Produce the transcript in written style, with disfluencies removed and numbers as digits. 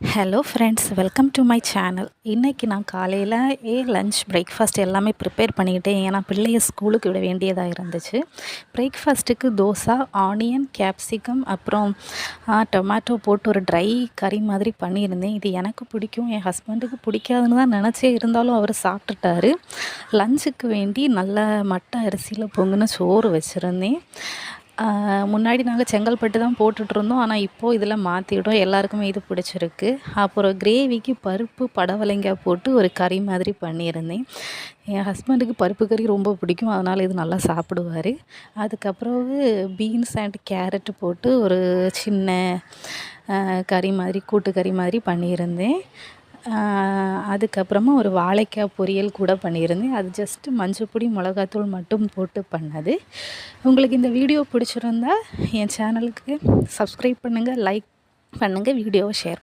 Hello friends, welcome to my channel. இன்றைக்கி நான் காலையில் லஞ்ச் பிரேக்ஃபாஸ்ட் எல்லாமே ப்ரிப்பேர் பண்ணிக்கிட்டேன். ஏன்னா பிள்ளைய ஸ்கூலுக்கு விட வேண்டியதாக இருந்துச்சு. பிரேக்ஃபாஸ்ட்டுக்கு தோசை, ஆனியன், கேப்சிகம், அப்புறம் டொமேட்டோ போட்டு ஒரு ட்ரை கறி மாதிரி பண்ணியிருந்தேன். இது எனக்கு பிடிக்கும், என் ஹஸ்பண்டுக்கு பிடிக்காதுன்னு தான் நினச்சே, இருந்தாலும் அவர் சாப்பிட்டுட்டாரு. லஞ்சுக்கு வேண்டி நல்ல மட்டை அரிசியில் பொங்குன சோறு வச்சுருந்தேன். முன்னாடி நாங்கள் செங்கல்பட்டு தான் போட்டுட்ருந்தோம். ஆனால் இப்போது இதில் மாற்றிட்டோம், எல்லாருக்குமே இது பிடிச்சிருக்கு. அப்புறம் கிரேவிக்கு பருப்பு படவலங்காய் போட்டு ஒரு கறி மாதிரி பண்ணியிருந்தேன். என் ஹஸ்பண்டுக்கு பருப்பு கறி ரொம்ப பிடிக்கும், அதனால் இது நல்லா சாப்பிடுவார். அதுக்கப்புறம் பீன்ஸ் அண்ட் கேரட்டு போட்டு ஒரு சின்ன கறி மாதிரி, கூட்டு கறி மாதிரி பண்ணியிருந்தேன். அதுக்கப்புறமா ஒரு வாழைக்காய் பொரியல் கூட பண்ணியிருந்தேன். அது ஜஸ்ட்டு மஞ்சப்பொடி, மிளகாத்தூள் மட்டும் போட்டு பண்ணது. உங்களுக்கு இந்த வீடியோ பிடிச்சிருந்தா என் சேனலுக்கு சப்ஸ்கிரைப் பண்ணுங்கள், லைக் பண்ணுங்கள், வீடியோவை ஷேர்